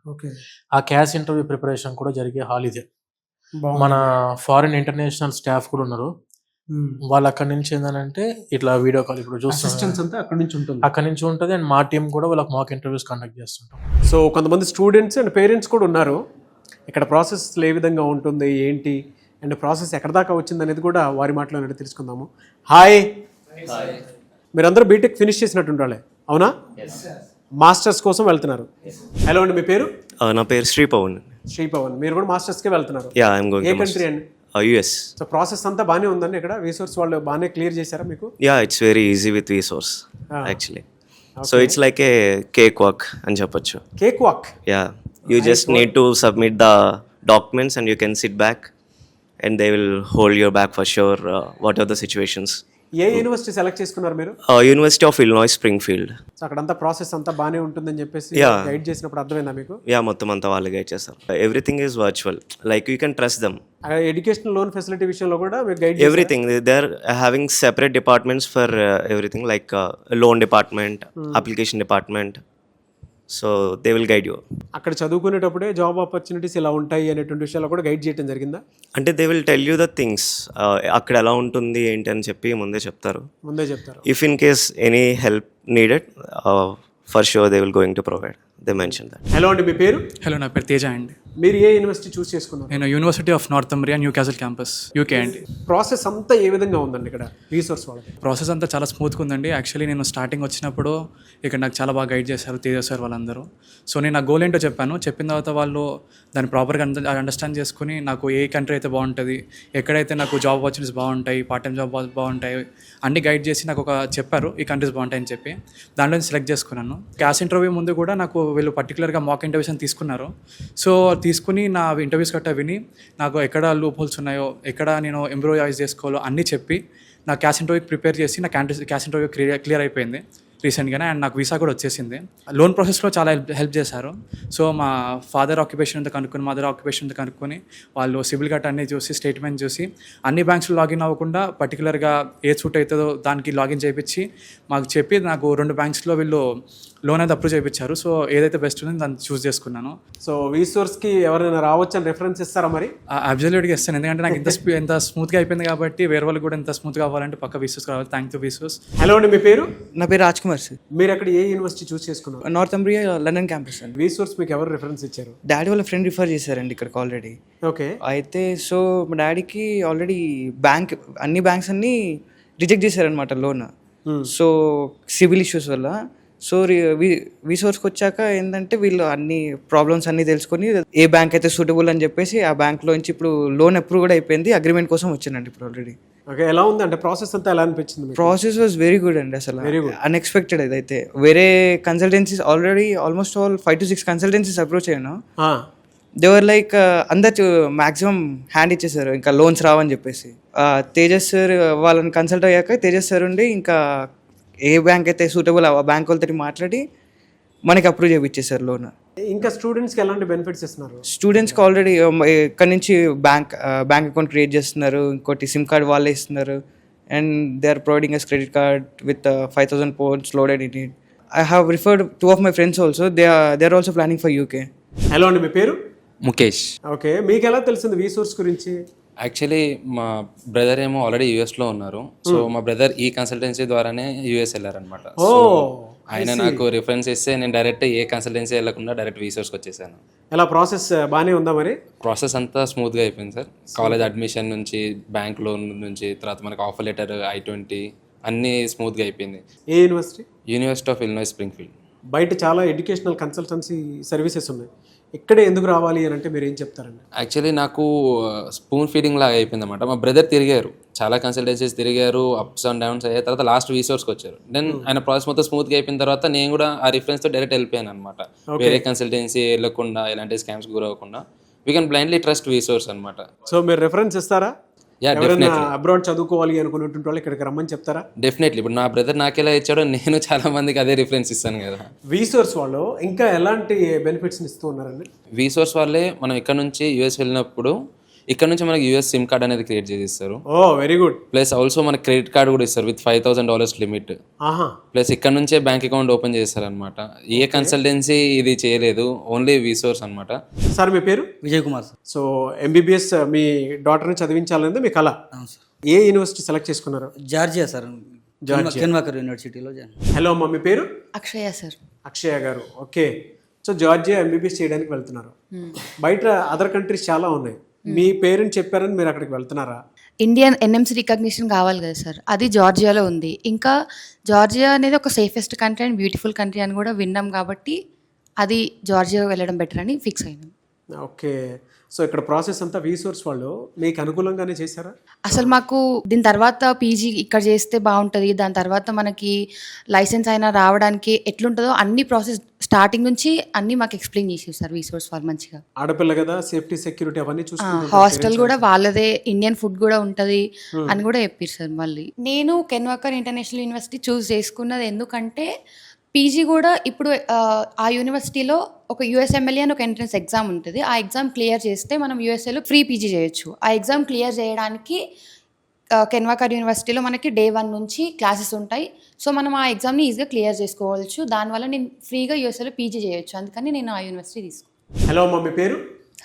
ఆ క్యాష్ ఇంటర్వ్యూ ప్రిపరేషన్ కూడా జరిగే హాల్ ఇదే. మన ఫారిన్ ఇంటర్నేషనల్ స్టాఫ్ కూడా ఉన్నారు, వాళ్ళు అక్కడి నుంచి ఏంటంటే ఇట్లా వీడియో కాల్ ఇప్పుడు చూస్తే అక్కడి నుంచి ఉంటుంది. అండ్ మా టీం కూడా వాళ్ళకి మాక్ ఇంటర్వ్యూస్ కండక్ట్ చేస్తుంటాం. సో కొంతమంది స్టూడెంట్స్ అండ్ పేరెంట్స్ కూడా ఉన్నారు ఇక్కడ. ప్రాసెస్ ఏ విధంగా ఉంటుంది ఏంటి అండ్ ప్రాసెస్ ఎక్కడ దాకా వచ్చింది అనేది కూడా వారి మాటలో తెలుసుకుందాము. హాయ్, మీరందరూ బీటెక్ ఫినిష్ చేసినట్టుండాలి అవునా? మాస్టర్స్ కోసం వెళ్తున్నారు. హలో అండి, మీ పేరు? నా పేరు శ్రీపవన్. శ్రీపవన్, మీరు కూడా మాస్టర్స్కి వెళ్తున్నారు. ఏ కంట్రీ అండి? యుఎస్. సో ప్రాసెస్ అంతా బాగానే ఉందండి ఇక్కడ? రీసోర్స్ వాళ్ళు బాగానే క్లియర్ చేశారా మీకు? It's very easy with resource actually. So it's like A cake walk అని చెప్పొచ్చు. Cake walk? You just need to submit the documents and you can SIT back and they will hold your back for sure, whatever the situations. A university select చేసుకున్నారు మీరు? University of Illinois Springfield. So అక్కడంతా process అంతా బాగానే ఉంటుందని చెప్పేసి guide చేసినప్పుడు అర్థమైందా మీకు? మొత్తం అంతా వాళ్ళు గైడ్ చేస్తారు. Everything is virtual, like you can trust them. Educational loan facility విషయంలో కూడా మీరు guide everything. They are having separate departments for everything, like loan department, application department. So they will guide you. అక్కడ చదువుకునేటప్పుడే job opportunities ఇలా ఉంటాయి అనేటువంటి విషయాలు కూడా గైడ్ చేయడం జరిగిందా? అంటే they will tell you the things, అక్కడ ఎలా ఉంటుంది ఏంటి అని చెప్పి ముందే చెప్తారు. If in case any help needed, for sure they will going to provide. They mention that. Hello అండి, మీ పేరు? హలో, నా పేరు తేజ అండి. మీరు ఏ యూనివర్సిటీ చూస్ చేసుకున్నారు? నేను university of Northumbria, Newcastle campus, UK అండి. ప్రాసెస్ అంతా ఏ విధంగా ఉందండి ఇక్కడ రీసోర్స్ వాళ్ళకి? ప్రాసెస్ అంతా చాలా స్మూత్గా ఉందండి. యాక్చువల్లీ నేను స్టార్టింగ్ వచ్చినప్పుడు ఇక్కడ నాకు చాలా బాగా గైడ్ చేశారు తేజ సార్ వాళ్ళందరూ. సో నేను నా గోల్ ఏంటో చెప్పాను, చెప్పిన తర్వాత వాళ్ళు దాన్ని ప్రాపర్గా అండర్స్టాండ్ చేసుకుని నాకు ఏ కంట్రీ అయితే బాగుంటుంది, ఎక్కడైతే నాకు జాబ్ ఆపర్చునిటీస్ బాగుంటాయి, పార్ట్ టైం జాబ్ బాగుంటాయి అన్ని గైడ్ చేసి నాకు ఒక చెప్పారు ఈ కంట్రీస్ బాగుంటాయని చెప్పి. దాంట్లో సెలెక్ట్ చేసుకున్నాను. క్యాష్ ఇంటర్వ్యూ ముందు కూడా నాకు వీళ్ళు పర్టికులర్గా మాక్ ఇంటర్వ్యూస్ అని తీసుకున్నారు. సో తీసుకుని నా ఇంటర్వ్యూస్ గట్టా విని నాకు ఎక్కడ లూప్ హోల్స్ ఉన్నాయో, ఎక్కడ నేను ఇంప్రూవైజ్ చేసుకోవాలో అన్నీ చెప్పి నా క్యాష్ ఇంటర్వ్యూకి ప్రిపేర్ చేసి నా క్యాష్ ఇంటర్వ్యూ క్లియర్ అయిపోయింది రీసెంట్గానే. అండ్ నాకు వీసా కూడా వచ్చేసింది. లోన్ ప్రాసెస్లో చాలా హెల్ప్ చేశారు. సో మా ఫాదర్ ఆక్యుపేషన్ అంతా కనుక్కొని, మదర్ ఆక్యుపేషన్ అంతా కనుక్కొని, వాళ్ళు సిబిల్ గట్ అన్నీ చూసి, స్టేట్మెంట్ చూసి, అన్ని బ్యాంక్స్లో లాగిన్ అవ్వకుండా పర్టికులర్గా ఏ సూట్ అవుతుందో దానికి లాగిన్ చేయించి మాకు చెప్పి, నాకు 2 బ్యాంక్స్లో వీళ్ళు లోన్ అయితే అప్రూవ్ చేయించారు. సో ఏదైతే బెస్ట్ ఉందో దాన్ని చూస్ చేసుకున్నాను. సో వీసోర్స్కి ఎవరైనా రావచ్చు అని రెఫరెన్స్ ఇస్తారా మరి? అబ్జల్యూట్గా ఇస్తాను, ఎందుకంటే నాకు ఎంత స్మూత్గా అయిపోయింది కాబట్టి వేరే వాళ్ళు కూడా ఎంత స్మూత్గా అవ్వాలంటే పక్క వీసోర్స్ కావాలి. Thank you వీసోర్స్. హలో అండి, మీ పేరు? నా పేరు రాజ్ కుమార్ సార్. మీరు అక్కడ ఏ యూనివర్సిటీ చూస్ చేసుకున్నారు? నార్త్ అంబ్రియా లండన్ క్యాంపస్ అండి. వీసోర్స్ మీకు ఎవరు రెఫరెన్స్ ఇచ్చారు? డాడీ వాళ్ళ ఫ్రెండ్ రిఫర్ చేశారండి ఇక్కడికి ఆల్రెడీ. ఓకే. అయితే సో మా డాడీకి ఆల్రెడీ అన్ని బ్యాంక్స్ అన్ని రిజెక్ట్ చేశారనమాట లోన్. సో సివిల్ ఇష్యూస్ వల్ల. సో వీసోర్స్కి వచ్చాక ఏంటంటే వీళ్ళు అన్ని ప్రాబ్లమ్స్ అన్నీ తెలుసుకొని ఏ బ్యాంక్ అయితే సూటబుల్ అని చెప్పేసి ఆ బ్యాంక్లోంచి ఇప్పుడు లోన్ అప్రూవ్ కూడా అయిపోయింది. అగ్రిమెంట్ కోసం వచ్చానండి ఇప్పుడు ఆల్రెడీ. ఓకే, ఎలా ఉంది అంటే ప్రాసెస్ అంతా ఎలా అనిపించింది మీకు? ప్రాసెస్ వాజ్ వెరీ గుడ్ అండి. అసలు అన్ఎక్స్పెక్టెడ్. ఇదైతే వేరే consultancies already almost 5 to 6 consultancies approach అయ్యాను. దేవర్ లైక్ అందరు మ్యాక్సిమం హ్యాండ్ ఇచ్చేసారు, ఇంకా లోన్స్ రావని చెప్పేసి. తేజస్ సార్ వాళ్ళని కన్సల్ట్ అయ్యాక తేజస్ సార్ ఉండి ఇంకా ఏ బ్యాంక్ అయితే సూటబుల్ ఆ బ్యాంక్ వాళ్ళతో మాట్లాడి మనకి అప్రూవ్ చేయించేసారు లోన్. ఇంకా స్టూడెంట్స్కి ఎలాంటి బెనిఫిట్స్ ఇస్తున్నారు? స్టూడెంట్స్కి ఆల్రెడీ ఇక్కడ నుంచి బ్యాంక్ అకౌంట్ క్రియేట్ చేస్తున్నారు, ఇంకోటి సిమ్ కార్డ్ వాళ్ళే ఇస్తున్నారు. And they are providing us credit card with 5,000 points loaded in it. I have referred 2 of my friends also. They are also planning for UK. Hello అండి, మీ పేరు? Mukesh. Okay, మీకు ఎలా తెలిసింది వీసోర్స్ గురించి? యాక్చువల్లీ మా బ్రదర్ ఏమో ఆల్రెడీ యూఎస్లో ఉన్నారు. సో మా బ్రదర్ ఈ కన్సల్టెన్సీ ద్వారానే యూఎస్ వెళ్ళారనమాట. సో ఆయన నాకు రిఫరెన్స్ ఇస్తే నేను డైరెక్ట్ ఏ కన్సల్టెన్సీ వెళ్ళకుండా డైరెక్ట్ వీసోర్స్కి వచ్చేసాను. ఎలా ప్రాసెస్ బాగానే ఉందా మరి? ప్రాసెస్ అంతా స్మూత్గా అయిపోయింది సార్. కాలేజ్ అడ్మిషన్ నుంచి, బ్యాంక్ లోన్ నుంచి, తర్వాత మనకి ఆఫర్ లెటర్, I-20 అన్నీ స్మూత్గా అయిపోయింది. ఏ university? University of Illinois Springfield. బయట చాలా ఎడ్యుకేషనల్ కన్సల్టెన్సీ సర్వీసెస్ ఉన్నాయి, ఇక్కడే ఎందుకు రావాలి అని అంటే మీరు ఏం చెప్తారండి? యాక్చువల్లీ నాకు స్పూన్ ఫీడింగ్ లాగా అయిపోయింది అనమాట. మా బ్రదర్ తిరిగారు, చాలా కన్సల్టెన్సీస్ తిరిగారు, అప్స్ అండ్ డౌన్స్ అయ్యాయి. తర్వాత లాస్ట్ వీసోర్స్కి వచ్చారు. దెన్ ఆయన ప్రాసెస్ మొత్తం స్మూత్గా అయిపోయిన తర్వాత నేను కూడా ఆ రిఫరెన్స్తో డైరెక్ట్ వెళ్ళిపోయాను అనమాట. వేరే కన్సల్టెన్సీ వెళ్ళకుండా, ఎలాంటి స్కామ్స్ గురవ్వకుండా we can blindly trust VSource అనమాట. సో మీరు రెఫరెన్స్ ఇస్తారా? ఎవరైనా అబ్రాడ్ చదువుకోవాలి అనుకున్నటువంటి వాళ్ళు ఇక్కడికి రమ్మని చెప్తారా? డెఫినెట్లీ. ఇప్పుడు నా బ్రదర్ నాకెలా ఇచ్చాడో నేను చాలా మందికి అదే రిఫరెన్స్ ఇస్తాను కదా. వీసోర్స్ వాళ్ళు ఇంకా ఎలాంటి బెనిఫిట్స్ ఇస్తూ ఉన్నారండి? వీసోర్స్ వాళ్ళే మనం ఇక్కడ నుంచి యూఎస్ వెళ్ళినప్పుడు ఇక్కడ నుంచి మనకి యూఎస్ సిమ్ కార్డ్ అనేది క్రియేట్ చేసి ఇస్తారు. ఓ వెరీ గుడ్. ప్లస్ ఆల్సో మనకి క్రెడిట్ కార్డ్ కూడా ఇస్తారు విత్ $5,000 లిమిట్. ప్లస్ ఇక్కడ నుంచే బ్యాంక్ అకౌంట్ ఓపెన్ చేస్తారు అనమాట. ఏ కన్సల్టెన్సీ ఇది చేయలేదు, ఓన్లీ వీసోర్స్ అనమాట. సార్ మీ పేరు? Vijay Kumar sir. So MBBS మీ డాటర్ని చదివించాలనేది మీ కళ. ఏ యూనివర్సిటీ సెలెక్ట్ చేసుకున్నారు? జార్జియా సార్, కెన్వాకర్ యూనివర్సిటీలో జాయిన్. హలో అమ్మ, మీ పేరు? అక్షయ సార్. అక్షయ గారు, ఓకే. సో జార్జియా MBBS చేయడానికి వెళ్తున్నారు. బయట అదర్ కంట్రీస్ చాలా ఉన్నాయి, మీ పేరెంట్స్ చెప్పారని మీరు అక్కడికి వెళ్తున్నారా? ఇండియన్ NMC రికగ్నిషన్ కావాలి కదా సార్, అది జార్జియాలో ఉంది. ఇంకా జార్జియా అనేది ఒక safest country and beautiful country అని కూడా విన్నాం కాబట్టి అది జార్జియా వెళ్ళడం బెటర్ అని ఫిక్స్ అయినాం. ఓకే. సో ఇక్కడ ప్రాసెస్ అంతా వీసోర్స్ వాళ్ళు మీకు అనుకూలంగానే చేశారా? అసలు మాకు దీని తర్వాత PG ఇక్కడ చేస్తే బాగుంటుంది, దాని తర్వాత మనకి లైసెన్స్ అయినా రావడానికి ఎట్లుంటుందో అన్ని ప్రాసెస్ స్టార్టింగ్ నుంచి అన్నీ మాకు ఎక్స్ప్లెయిన్ చేసేది సార్ వీసోర్స్ వాళ్ళు మంచిగా. ఆడపిల్ల కదా, సేఫ్టీ సెక్యూరిటీ అవన్నీ చూసుకుంటారు. హాస్టల్ కూడా వాళ్ళదే, ఇండియన్ ఫుడ్ కూడా ఉంటుంది అని కూడా చెప్పారు సార్. మళ్ళీ నేను కెన్వాకర్ ఇంటర్నేషనల్ యూనివర్సిటీ చూస్ చేసుకున్నది ఎందుకంటే PG కూడా ఇప్పుడు ఆ యూనివర్సిటీలో ఒక USMLE అని ఒక ఎంట్రన్స్ ఎగ్జామ్ ఉంటుంది. ఆ ఎగ్జామ్ క్లియర్ చేస్తే మనం USAలో ఫ్రీ PG చేయొచ్చు. ఆ ఎగ్జామ్ క్లియర్ చేయడానికి కెన్వాకర్ యూనివర్సిటీలో మనకి Day 1 నుంచి క్లాసెస్ ఉంటాయి. సో మనం ఆ ఎగ్జామ్ని ఈజీగా క్లియర్ చేసుకోవచ్చు. దానివల్ల నేను ఫ్రీగా USAలో PG చేయొచ్చు. అందుకని నేను ఆ యూనివర్సిటీ తీసుకున్నాను. హలో అమ్మ, మీ పేరు?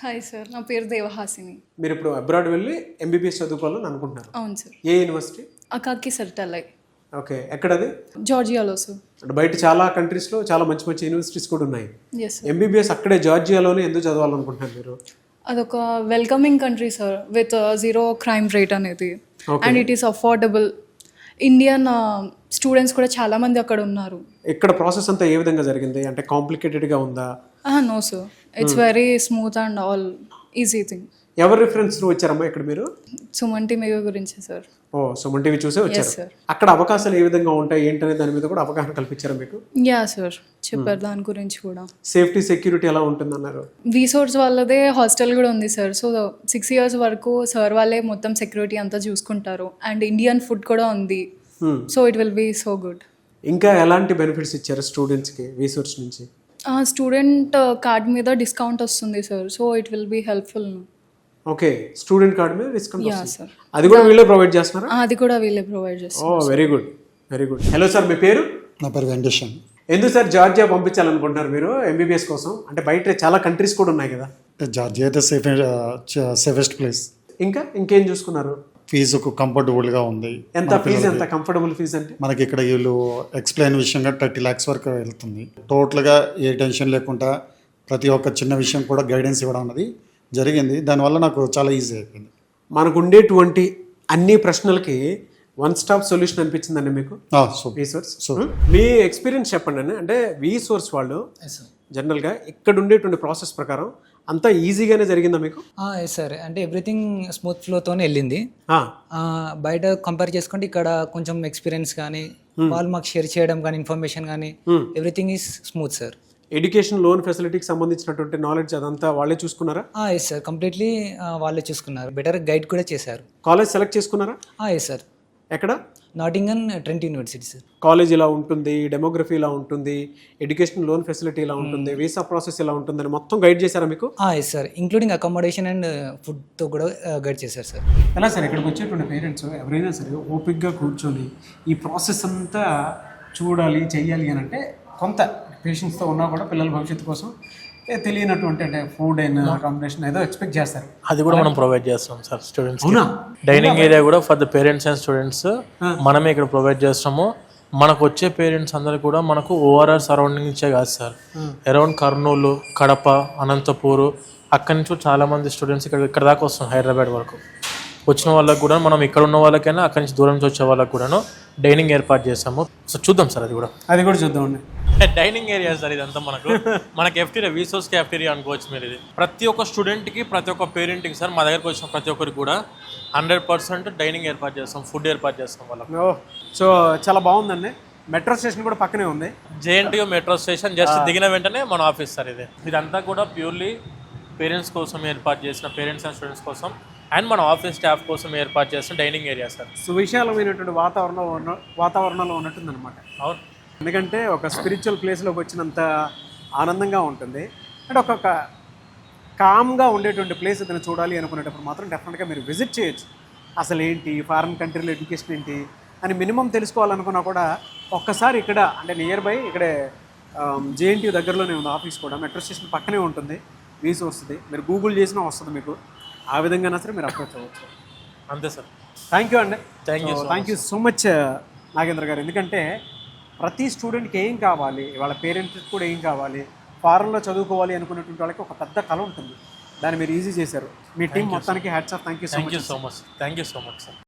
హాయ్ సార్, నా పేరు దేవహాసిని. మీరు ఇప్పుడు అబ్రాడ్ వెళ్ళి MBBS చదువుకోవాలని అనుకుంటున్నారు? అవును సార్. ఏ యూనివర్సిటీ? అకాకి సర్టలై. ఓకే, ఎక్కడది? జార్జియాలో సార్. అంటే బయట చాలా కంట్రీస్లో చాలా మంచి మంచి యూనివర్సిటీస్ కూడా ఉన్నాయి. ఎస్. MBBS అక్కడే జార్జియాలోనే ఎందుకు చదవాలనుకుంటున్నారు మీరు? అదొక welcoming country sir with 0 crime rate అనేది. And it is affordable. Indian students కూడా చాలా మంది అక్కడ ఉన్నారు. ఇక్కడ ప్రాసెస్ అంతా ఏ విధంగా జరిగింది? అంటే కాంప్లికేటెడ్గా ఉందా? No sir, it's very smooth and all. Easy thing. ఎవరి రిఫరెన్స్ వచ్చారమ్మా ఇక్కడ మీరు? సుమన్ టీవీ గురించి సార్. ఓ, సుమన్ టీవీ చూసే వచ్చారు. sir. అక్కడ అవకాశాలు ఏ విధంగా ఉంటాయి ఏంటనే దాని మీద కూడా అవగాహన కల్పించారా మీకు? యా సార్, చెప్పారు దాని గురించి కూడా. సేఫ్టీ సెక్యూరిటీ ఎలా ఉంటుందన్నారు? వీసోర్స్ వాళ్ళదే హాస్టల్ కూడా ఉంది సార్. సో 6 years వరకు సార్ వాళ్ళే మొత్తం సెక్యూరిటీ అంతా చూసుకుంటారు. అండ్ ఇండియన్ ఫుడ్ కూడా ఉంది. So it will be so good. ఇంకా ఎలాంటి బెనిఫిట్స్ ఇచ్చారు స్టూడెంట్స్కి వీసోర్స్ నుంచి? స్టూడెంట్ కార్డ్ మీద డిస్కౌంట్ వస్తుంది sir. So it will be helpful. Okay, student card మీద డిస్కౌంట్ యా వస్తుంది. సార్, అది కూడా వీళ్ళే ప్రొవైడ్ చేస్తున్నారా? అది కూడా వీళ్ళే ప్రొవైడ్ ఓ, చేస్తారు. Very good, very good. Hello sir, మీ పేరు? నా పేరు వెంకటేశన్. ఎందుకు సార్ జార్జియా పంపించాలనుకుంటున్నారు మీరు ఎంబీబీఎస్ కోసం? అంటే బయట చాలా కంట్రీస్ కూడా ఉన్నాయి కదా. జార్జియా అయితే సేఫెస్ట్ ప్లేస్. ఇంకేం చూసుకున్నారు? ఫీజు కంఫర్టబుల్గా ఉంది. ఎంత ఫీజు? ఎంత కంఫర్టబుల్ ఫీజు అంటే? మనకి ఇక్కడ వీళ్ళు ఎక్స్ప్లెయిన్ విషయంగా 30 lakhs వరకు వెళ్తుంది. టోటల్గా ఏ టెన్షన్ లేకుండా ప్రతి ఒక్క చిన్న విషయం కూడా గైడెన్స్ ఇవ్వడం అన్నది జరిగింది. దానివల్ల నాకు చాలా ఈజీ అయిపోయింది. మనకు ఉండేటువంటి అన్ని ప్రశ్నలకి వన్ స్టాప్ సొల్యూషన్ అనిపించిందండి మీకు వీసోర్స్? మీ ఎక్స్పీరియన్స్ చెప్పండి అండి. అంటే వీసోర్స్ వాళ్ళు జనరల్గా ఇక్కడ ఉండేటువంటి ప్రాసెస్ ప్రకారం అంతా ఈజీగానే జరిగిందా మీకు? ఎస్ సార్, అంటే ఎవ్రీథింగ్ స్మూత్ ఫ్లోతోనే వెళ్ళింది. బయట కంపేర్ చేసుకుంటే ఇక్కడ కొంచెం ఎక్స్పీరియన్స్ కానీ వాళ్ళు మాకు షేర్ చేయడం కానీ ఇన్ఫర్మేషన్ కానీ everything is smooth sir. Education loan ఫెసిలిటీకి సంబంధించినటువంటి నాలెడ్జ్ అదంతా వాళ్ళే చూసుకున్నారా? ఎస్ సార్, కంప్లీట్లీ వాళ్ళే చూసుకున్నారు. బెటర్ గైడ్ కూడా చేశారు. కాలేజ్ సెలెక్ట్ చేసుకున్నారా? Yes sir. ఎక్కడ? Nottingham Trent university sir. College ఇలా ఉంటుంది, డెమోగ్రఫీ ఇలా ఉంటుంది, ఎడ్యుకేషన్ లోన్ ఫెసిలిటీ ఇలా ఉంటుంది, వీసా ప్రాసెస్ ఇలా ఉంటుందని మొత్తం గైడ్ చేశారా మీకు? Yes sir, including accommodation and ఫుడ్తో కూడా గైడ్ చేశారు సార్. ఎలా సార్ ఇక్కడికి వచ్చేటువంటి పేరెంట్స్ ఎవరైనా సరే ఓపిక్గా కూర్చొని ఈ ప్రాసెస్ అంతా చూడాలి చెయ్యాలి అని అంటే కొంత పేషెన్స్తో ఉన్నా కూడా పిల్లల భవిష్యత్తు కోసం తెలియనటువంటి అంటే ఫుడ్ అయినా అకామిడేషన్ ఏదో ఎక్స్పెక్ట్ చేస్తారు. అది కూడా మనం ప్రొవైడ్ చేస్తాం సార్ స్టూడెంట్స్. డైనింగ్ ఏరియా కూడా for the parents and students మనమే ఇక్కడ ప్రొవైడ్ చేస్తాము. మనకు వచ్చే పేరెంట్స్ అందరు కూడా మనకు ఓఆర్ఆర్ సరౌండింగ్సే కాదు సార్, అరౌండ్ కర్నూలు, కడప, అనంతపూర్ అక్కడి నుంచి చాలా మంది స్టూడెంట్స్ ఇక్కడ దాకా వస్తాం. హైదరాబాద్ వరకు వచ్చిన వాళ్ళకి కూడా మనం ఇక్కడ ఉన్న వాళ్ళకైనా అక్కడి నుంచి దూరం నుంచి వచ్చే వాళ్ళకి కూడాను డైనింగ్ ఏర్పాటు చేస్తాము. సో చూద్దాం సార్, అది కూడా చూద్దామండి. డైనింగ్ ఏరియా సార్ ఇదంతా మనకు ఎఫ్టీరియా వీసోర్స్ క్యాఫ్టీరియా అనుకోవచ్చు మీరు. ఇది ప్రతి ఒక్క స్టూడెంట్కి ప్రతి ఒక్క పేరెంట్కి సార్ మా దగ్గరకు వచ్చిన ప్రతి ఒక్కరికి కూడా 100% డైనింగ్ ఏర్పాటు చేస్తాం, ఫుడ్ ఏర్పాటు చేస్తాం వాళ్ళకి. సో చాలా బాగుందండి. మెట్రో స్టేషన్ కూడా పక్కనే ఉంది. జేఎన్టీయూ మెట్రో స్టేషన్ జస్ట్ దిగిన వెంటనే మన ఆఫీస్ సార్ ఇది. ఇదంతా కూడా ప్యూర్లీ పేరెంట్స్ కోసం ఏర్పాటు చేసిన, పేరెంట్స్ అండ్ స్టూడెంట్స్ కోసం అండ్ మన ఆఫీస్ స్టాఫ్ కోసం ఏర్పాటు చేసిన డైనింగ్ ఏరియా సార్. సువిశాలమైనటువంటి వాతావరణంలో ఉన్నట్టుందన్నమాట. అవును, ఎందుకంటే ఒక స్పిరిచువల్ ప్లేస్లోకి వచ్చినంత ఆనందంగా ఉంటుంది. అంటే ఒక కామ్గా ఉండేటువంటి ప్లేస్ ఏదైనా చూడాలి అనుకునేటప్పుడు మాత్రం డెఫినెట్గా మీరు విజిట్ చేయొచ్చు. అసలు ఏంటి ఫారిన్ కంట్రీలో ఎడ్యుకేషన్ ఏంటి అని మినిమం తెలుసుకోవాలనుకున్నా కూడా ఒక్కసారి ఇక్కడ అంటే నియర్ బై ఇక్కడే జేఎన్టీయూ దగ్గరలోనే ఉంది ఆఫీస్ కూడా. మెట్రో స్టేషన్ పక్కనే ఉంటుంది వీసోర్స్ది. మీరు గూగుల్ చేసినా వస్తుంది మీకు. ఆ విధంగా సరే మీరు అప్రోచ్ అవ్వచ్చు. అంతే సార్. థ్యాంక్ యూ అండి. Thank you so much Nagendra గారు. ఎందుకంటే ప్రతి స్టూడెంట్కి ఏం కావాలి, వాళ్ళ పేరెంట్స్కి కూడా ఏం కావాలి, ఫారెన్లో చదువుకోవాలి అనుకునేటువంటి వాళ్ళకి ఒక పెద్ద కళ ఉంటుంది. దాన్ని మీరు ఈజీ చేశారు. మీ టీం మొత్తానికి hats off. Thank you so much. Thank you so much sir.